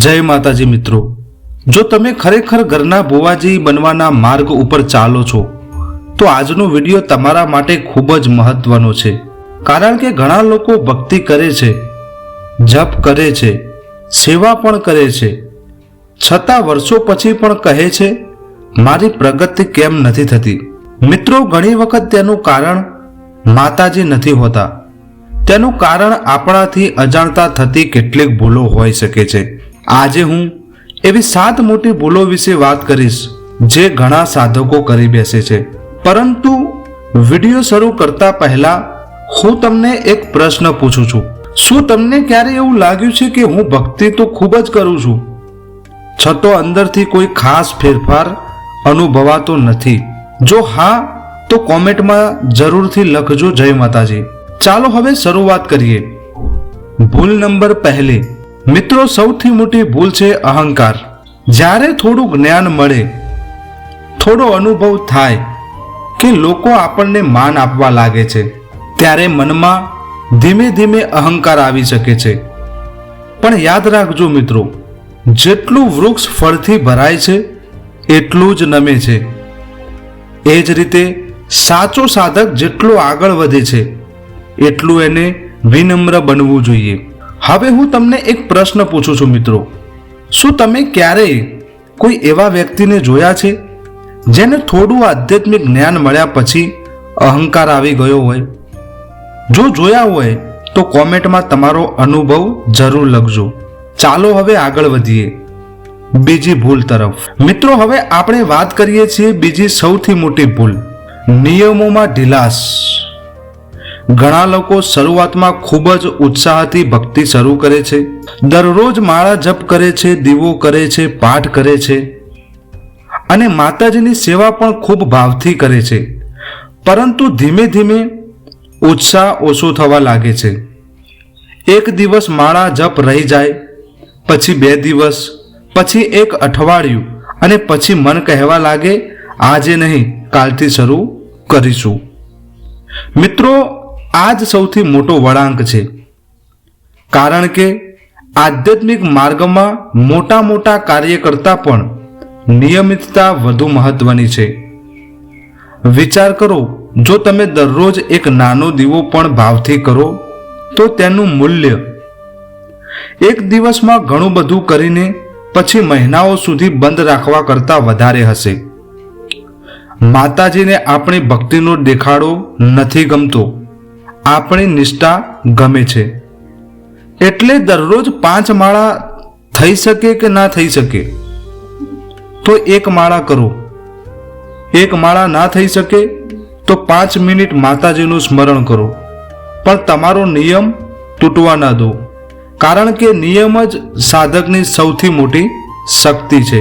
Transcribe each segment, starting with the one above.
જય માતાજી મિત્રો, જો તમે ખરેખર ઘરના બુવાજી બનવાના માર્ગ ઉપર ચાલો છો તો આજનો વિડીયો તમારા માટે ખૂબ જ મહત્વનો છે। કારણ કે ઘણા લોકો ભક્તિ કરે છે, જપ કરે છે, સેવા પણ કરે છે, છતાં વર્ષો પછી પણ કહે છે મારી પ્રગતિ કેમ નથી થતી। મિત્રો, ઘણી વખત તેનું કારણ માતાજી નથી હોતા, તેનું કારણ આપણાથી અજાણતા થતી કેટલીક ભૂલો હોઈ શકે છે। આજે હું એવી 7 મોટી ભૂલો વિશે વાત કરીશ જે ઘણા સાધકો કરી બેસે છે। પરંતુ વિડીયો શરૂ કરતા પહેલા હું તમને એક પ્રશ્ન પૂછું છું, શું તમને ક્યારે એવું લાગ્યું છે કે હું ભક્તિ તો ખૂબ જ કરું છું છતાં અંદરથી કોઈ ખાસ ફેરફાર અનુભવાતો નથી? જો હા તો કોમેન્ટમાં જરૂરથી લખજો જય માતાજી। ચાલો હવે શરૂઆત કરીએ। ભૂલ નંબર 1, મિત્રો, સૌથી મોટી ભૂલ છે અહંકાર। જ્યારે થોડું જ્ઞાન મળે, થોડો અનુભવ થાય કે લોકો આપણને માન આપવા લાગે છે, ત્યારે મનમાં ધીમે ધીમે અહંકાર આવી શકે છે। પણ યાદ રાખજો મિત્રો, જેટલું વૃક્ષ ફળથી ભરાય છે એટલું જ નમે છે। એ જ રીતે સાચો સાધક જેટલો આગળ વધે છે એટલું એને વિનમ્ર બનવું જોઈએ। હવે હું તમને એક પ્રશ્ન પૂછું છું મિત્રો, શું તમે ક્યારેય કોઈ એવા વ્યક્તિને જોયા છે જેને થોડું આધ્યાત્મિક જ્ઞાન મળ્યા પછી અહંકાર આવી ગયો હોય? જો જોયા હોય તો કોમેન્ટમાં તમારો અનુભવ જરૂર લખજો। ચાલો હવે આગળ વધીએ બીજી ભૂલ તરફ। મિત્રો, હવે આપણે વાત કરીએ છીએ બીજી સૌથી મોટી ભૂલ, નિયમોમાં ઢીલાસ। ઘણા લોકો શરૂઆતમાં ખૂબ જ ઉત્સાહથી ભક્તિ શરૂ કરે છે, દરરોજ માળા જપ કરે છે, દીવો કરે છે, પાઠ કરે છે અને માતાજીની સેવા પણ ખૂબ ભાવથી કરે છે। પરંતુ ધીમે ધીમે ઉત્સાહ ઓછો થવા લાગે છે। એક દિવસ માળા જપ રહી જાય, પછી 2 દિવસ, પછી 1 અઠવાડિયું અને પછી મન કહેવા લાગે આજે નહીં કાલથી શરૂ કરીશું। મિત્રો, આ જ સૌથી મોટો વળાંક છે, કારણ કે આધ્યાત્મિક માર્ગમાં મોટા મોટા કાર્ય કરતાં પણ નિયમિતતા વધુ મહત્વની છે। વિચાર કરો, જો તમે દરરોજ એક નાનો દીવો પણ ભાવથી કરો તો તેનું મૂલ્ય એક દિવસમાં ઘણું બધું કરીને પછી મહિનાઓ સુધી બંધ રાખવા કરતાં વધારે હશે। માતાજીને આપણી ભક્તિનો દેખાડો નથી ગમતો, આપણી નિષ્ઠા ગમે છે। એટલે દરરોજ 5 માળા થઈ શકે કે ના થઈ શકે તો 1 માળા કરો, 1 માળા ના થઈ શકે તો 5 મિનિટ માતાજીનું સ્મરણ કરો, પણ તમારો નિયમ તૂટવા ના દો, કારણ કે નિયમ જ સાધકની સૌથી મોટી શક્તિ છે।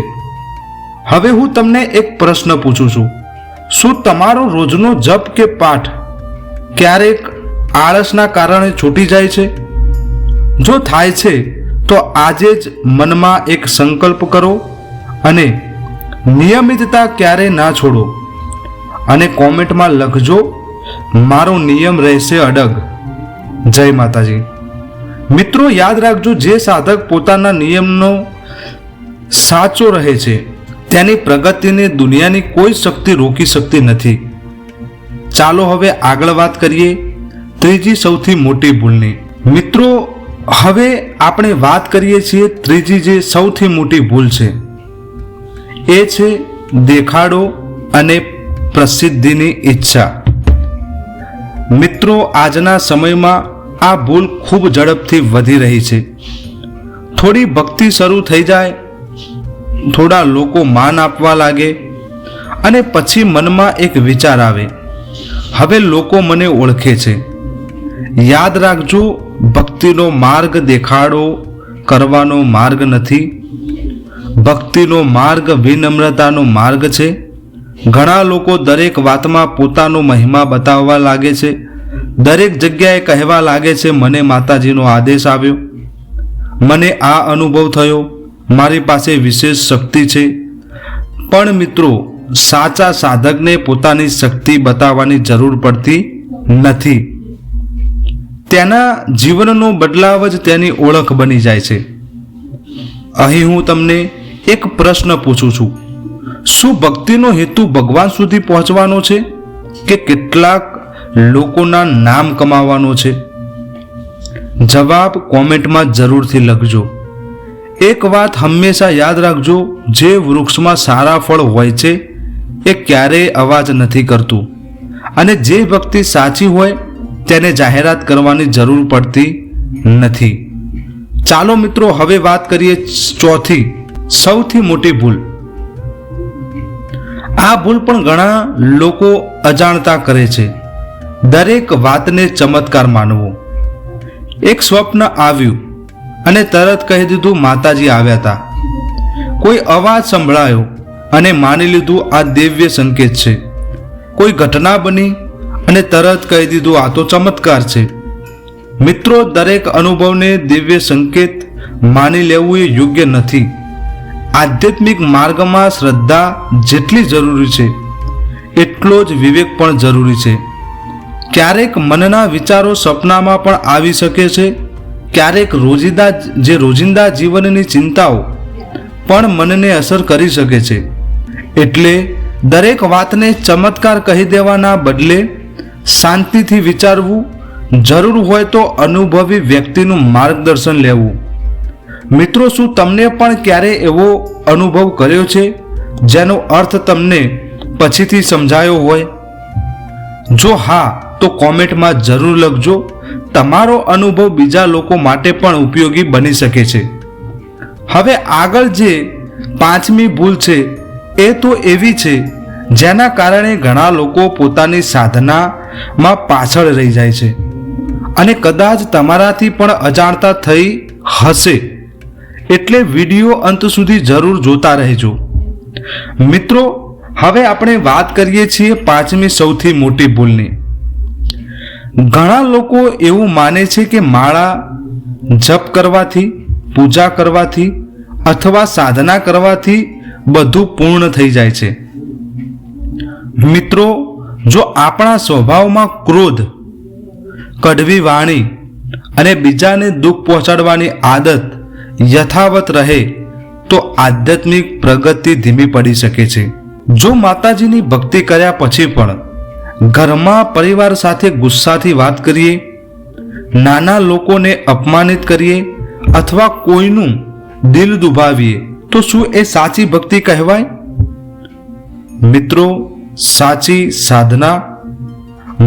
હવે હું તમને એક પ્રશ્ન પૂછું છું, શું તમારો રોજનો જપ કે પાઠ ક્યારેક આળસના કારણે છૂટી જાય છે? જો થાય છે તો આજે જ મનમાં એક સંકલ્પ કરો અને નિયમિતતા ક્યારે ના છોડો અને કોમેન્ટમાં લખજો મારો નિયમ રહેશે અડગ। જય માતાજી। મિત્રો, યાદ રાખજો, જે સાધક પોતાના નિયમનો સાચો રહે છે તેની પ્રગતિને દુનિયાની કોઈ શક્તિ રોકી શકતી નથી। ચાલો હવે આગળ વાત કરીએ ત્રીજી સૌથી મોટી ભૂલની। મિત્રો, હવે આપણે વાત કરીએ છીએ ત્રીજી જે સૌથી મોટી ભૂલ છે, એ છે દેખાડો અને પ્રસિદ્ધિની ઈચ્છા। મિત્રો, આજના સમયમાં આ ભૂલ ખૂબ ઝડપથી વધી રહી છે। થોડી ભક્તિ શરૂ થઈ જાય, થોડા લોકો માન આપવા લાગે અને પછી મનમાં એક વિચાર આવે, હવે લોકો મને ઓળખે છે। યાદ રાખજો, ભક્તિનો માર્ગ દેખાડો કરવાનો માર્ગ નથી, ભક્તિનો માર્ગ વિનમ્રતાનો માર્ગ છે। ઘણા લોકો દરેક વાતમાં પોતાનો મહિમા બતાવવા લાગે છે, દરેક જગ્યાએ કહેવા લાગે છે મને માતાજીનો આદેશ આવ્યો, મને આ અનુભવ થયો, મારી પાસે વિશેષ શક્તિ છે। પણ મિત્રો, સાચા સાધકને પોતાની શક્તિ બતાવવાની જરૂર પડતી નથી, તેના જીવનનો બદલાવ જ તેની ઓળખ બની જાય છે। અહીં હું તમને એક પ્રશ્ન પૂછું છું, શું ભક્તિનો હેતુ ભગવાન સુધી પહોંચવાનો છે કે કેટલાક લોકોના નામ કમાવાનો છે? જવાબ કોમેન્ટમાં જરૂરથી લખજો. એક વાત હંમેશા યાદ રાખજો, જે વૃક્ષમાં સારા ફળ હોય છે એ ક્યારેય અવાજ નથી કરતું, અને જે ભક્તિ સાચી હોય તેને જાહેરાત કરવાની જરૂર પડતી નથી. ચાલો મિત્રો, હવે વાત કરીએ ચોથી સૌથી મોટી ભૂલ. આ ભૂલ પણ ઘણા લોકો અજાણતા કરે છે. દરેક વાતને ચમત્કાર માનવો. એક સ્વપ્ન આવ્યું અને તરત કહી દીધું માતાજી આવ્યા હતા. કોઈ અવાજ સંભળાયો અને માની લીધું આ દિવ્ય સંકેત છે. કોઈ ઘટના બની અને તરત કહી દીધું આ તો ચમત્કાર છે. મિત્રો, દરેક અનુભવને દિવ્ય સંકેત માની લેવું એ યોગ્ય નથી. આધ્યાત્મિક માર્ગમાં શ્રદ્ધા જેટલી જરૂરી છે એટલો જ વિવેક પણ જરૂરી છે. ક્યારેક મનના વિચારો સપનામાં પણ આવી શકે છે. ક્યારેક રોજિંદા જીવનની ચિંતાઓ પણ મનને અસર કરી શકે છે. એટલે દરેક વાતને ચમત્કાર કહી દેવાના બદલે શાંતિથી વિચારવું, જરૂર હોય તો અનુભવી વ્યક્તિનું માર્ગદર્શન લેવું. મિત્રો, શું તમને પણ ક્યારે એવો અનુભવ કર્યો છે જેનો અર્થ તમને પછીથી સમજાયો હોય? જો હા, તો કોમેન્ટમાં જરૂર લખજો. તમારો અનુભવ બીજા લોકો માટે પણ ઉપયોગી બની શકે છે. હવે આગળ જે પાંચમી ભૂલ છે એ તો એવી છે જેના કારણે ઘણા લોકો પોતાની સાધનામાં પાછળ રહી જાય છે, અને કદાચ તમારાથી પણ અજાણતા થઈ હશે. એટલે વિડીયો અંત સુધી જરૂર જોતા રહેજો. મિત્રો, હવે આપણે વાત કરીએ છીએ પાંચમી સૌથી મોટી ભૂલની. ઘણા લોકો એવું માને છે કે માળા જપ કરવાથી, પૂજા કરવાથી અથવા સાધના કરવાથી બધું પૂર્ણ થઈ જાય છે. મિત્રો, જો આપણા સ્વભાવમાં ક્રોધ, કડવી વાણી અને બીજાને દુઃખ પહોંચાડવાની આદત યથાવત રહે તો આધ્યાત્મિક પ્રગતિ ધીમી પડી શકે છે. જો માતાજીની ભક્તિ કર્યા પછી પણ ઘરમાં પરિવાર સાથે ગુસ્સાથી વાત કરીએ, નાના લોકોને અપમાનિત કરીએ અથવા કોઈનું દિલ દુભાવીએ, તો શું એ સાચી ભક્તિ કહેવાય? મિત્રો, સાચી સાધના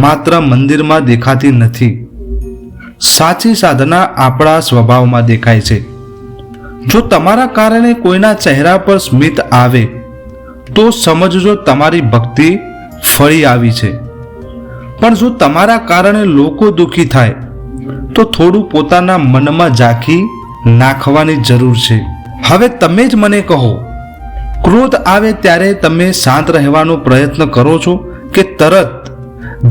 માત્ર મંદિરમાં દેખાતી નથી. સાચી સાધના આપણા સ્વભાવમાં દેખાય છે. જો તમારા કારણે કોઈના ચહેરા પર સ્મિત આવે તો સમજજો તમારી ભક્તિ ફળી આવી છે. પણ જો તમારા કારણે લોકો દુઃખી થાય તો થોડું પોતાના મનમાં ઝાંખી નાખવાની જરૂર છે. હવે તમે જ મને કહો, ક્રોધ આવે ત્યારે તમે શાંત રહેવાનો પ્રયત્ન કરો છો કે તરત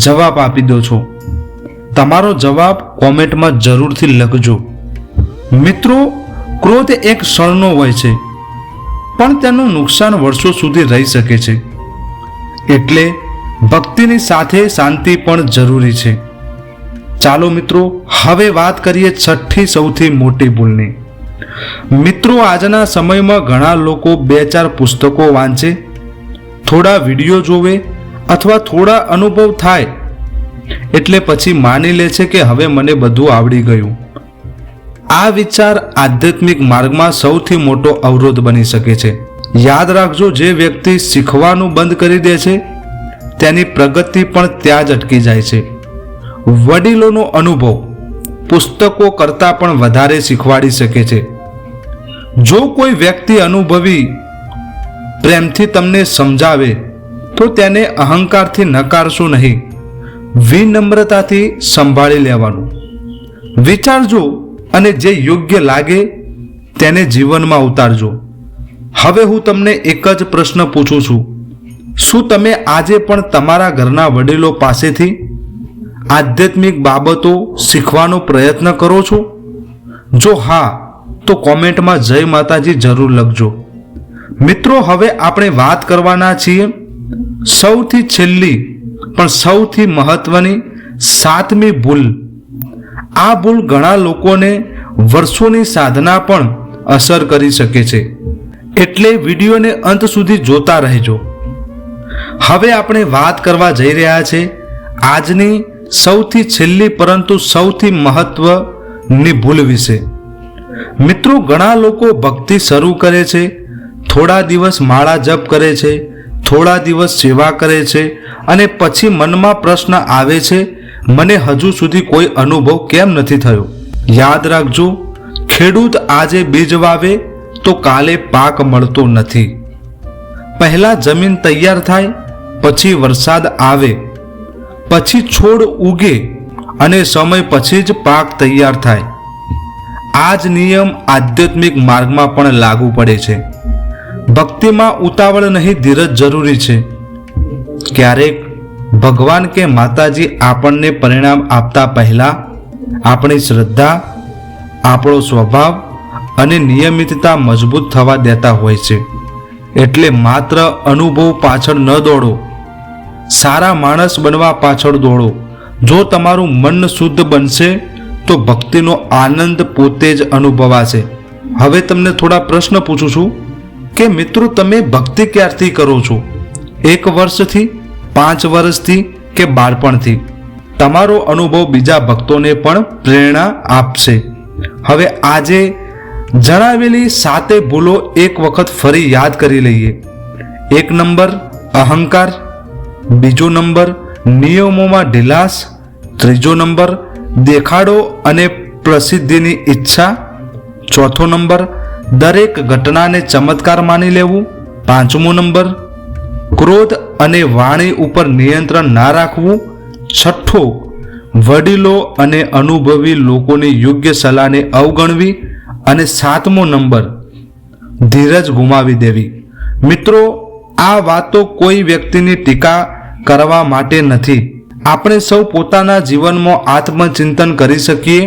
જવાબ આપી દો છો? તમારો જવાબ કોમેન્ટમાં જરૂરથી લખજો. મિત્રો, ક્રોધ એક ક્ષણનો હોય છે, પણ તેનું નુકસાન વર્ષો સુધી રહી શકે છે. એટલે ભક્તિની સાથે શાંતિ પણ જરૂરી છે. ચાલો મિત્રો, હવે વાત કરીએ છઠ્ઠી સૌથી મોટી ભૂલની. મિત્રો, આજના સમયમાં ઘણા લોકો 2-4 પુસ્તકો વાંચે, થોડા વિડીયો જોવે અથવા થોડા અનુભવ થાય એટલે પછી માની લે છે કે હવે મને બધું આવડી ગયું. આ વિચાર આધ્યાત્મિક માર્ગમાં સૌથી મોટો અવરોધ બની શકે છે. યાદ રાખજો, જે વ્યક્તિ શીખવાનું બંધ કરી દે છે તેની પ્રગતિ પણ ત્યાં જ અટકી જાય છે. વડીલોનો અનુભવ પુસ્તકો કરતાં પણ વધારે શીખવાડી શકે છે. જો કોઈ વ્યક્તિ અનુભવી પ્રેમથી તમને સમજાવે તો તેને અહંકારથી નકારશો નહીં, વિનમ્રતાથી સંભાળી લેવાનું. વિચારજો અને જે યોગ્ય લાગે તેને જીવનમાં ઉતારજો. હવે હું તમને એક જ પ્રશ્ન પૂછું છું, શું તમે આજે પણ તમારા ઘરના વડીલો પાસેથી આધ્યાત્મિક બાબતો શીખવાનો પ્રયત્ન કરો છો? જો હા, તો કોમેન્ટમાં જય માતાજી જરૂર લખજો. મિત્રો, હવે આપણે વાત કરવાના છીએ સૌથી છેલ્લી પણ સૌથી મહત્વની 7મી ભૂલ. આ ભૂલ ઘણા લોકોને વર્ષોની સાધના પણ અસર કરી શકે છે, એટલે વિડીયોને અંત સુધી જોતા રહેજો. હવે આપણે વાત કરવા જઈ રહ્યા છે આજની સૌથી છેલ્લી પરંતુ સૌથી મહત્વની ભૂલ વિશે. મિત્રો, ઘણા લોકો ભક્તિ શરૂ કરે છે, થોડા દિવસ માળા જપ કરે છે, થોડા દિવસ સેવા કરે છે અને પછી મનમાં પ્રશ્ન આવે છે, મને હજુ સુધી કોઈ અનુભવ કેમ નથી થયો? યાદ રાખજો, ખેડૂત આજે બીજ વાવે તો કાલે પાક મળતો નથી. પહેલા જમીન તૈયાર થાય, પછી વરસાદ આવે, પછી છોડ ઉગે અને સમય પછી જ પાક તૈયાર થાય. આ જ નિયમ આધ્યાત્મિક માર્ગમાં પણ લાગુ પડે છે. ભક્તિમાં ઉતાવળ નહીં, ધીરજ જરૂરી છે. ક્યારેક ભગવાન કે માતાજી આપણને પરિણામ આપતા પહેલા આપણી શ્રદ્ધા, આપણો સ્વભાવ અને નિયમિતતા મજબૂત થવા દેતા હોય છે. એટલે માત્ર અનુભવ પાછળ ન દોડો, સારા માણસ બનવા પાછળ દોડો. જો તમારું મન શુદ્ધ બનશે તો ભક્તિનો આનંદ પોતે જ અનુભવાશે. હવે તમને થોડા પ્રશ્ન પૂછું છું કે મિત્રો, તમે ભક્તિ ક્યારથી કરો છો? 1 વર્ષથી, 5 વર્ષથી કે બાળપણથી? તમારો અનુભવ બીજા ભક્તોને પણ પ્રેરણા આપશે. હવે આજે જણાવેલી 7 ભૂલો એક વખત ફરી યાદ કરી લઈએ. 1 નંબર અહંકાર, 2 નંબર નિયમોમાં ઢીલાસ, 3 નંબર દેખાડો અને પ્રસિદ્ધિની ઈચ્છા, 4 નંબર દરેક ઘટનાને ચમત્કાર માની લેવું, 5મો નંબર ક્રોધ અને વાણી ઉપર નિયંત્રણ ના રાખવું, 6 વડીલો અને અનુભવી લોકોની યોગ્ય સલાહને અવગણવી અને 7મો નંબર ધીરજ ગુમાવી દેવી. મિત્રો, આ વાતો કોઈ વ્યક્તિની ટીકા કરવા માટે નથી. આપણે સૌ પોતાના જીવનમાં આત્મચિંતન કરી શકીએ,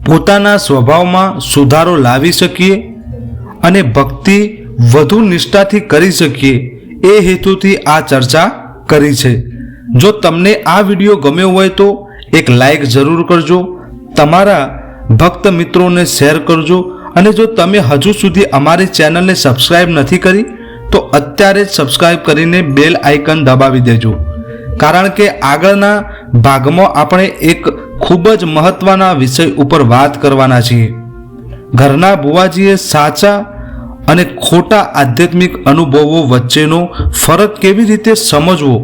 પોતાના સ્વભાવમાં સુધારો લાવી શકીએ અને ભક્તિ વધુ નિષ્ઠાથી કરી શકીએ, એ હેતુથી આ ચર્ચા કરી છે. જો તમને આ વિડીયો ગમ્યો હોય તો એક લાઈક જરૂર કરજો, તમારા ભક્ત મિત્રોને શેર કરજો અને જો તમે હજુ સુધી અમારી ચેનલને સબસ્ક્રાઇબ નથી કરી તો અત્યારે જ સબસ્ક્રાઇબ કરીને બેલ આઇકન દબાવી દેજો. કારણ કે આગળના ભાગમાં આપણે એક ખૂબ જ મહત્વના વિષય ઉપર વાત કરવાના છીએ. ઘરના બુવાજીએ સાચા અને ખોટા આધ્યાત્મિક અનુભવો વચ્ચેનો ફરક કેવી રીતે સમજવો,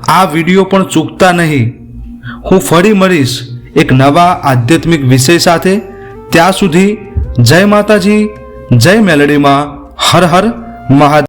આ વિડીયો પણ ચૂકતા નહીં. હું ફરી મળીશ એક નવા આધ્યાત્મિક વિષય સાથે. ત્યાં સુધી જય માતાજી, જય મેલડીમાં, હર હર મહાદેવ.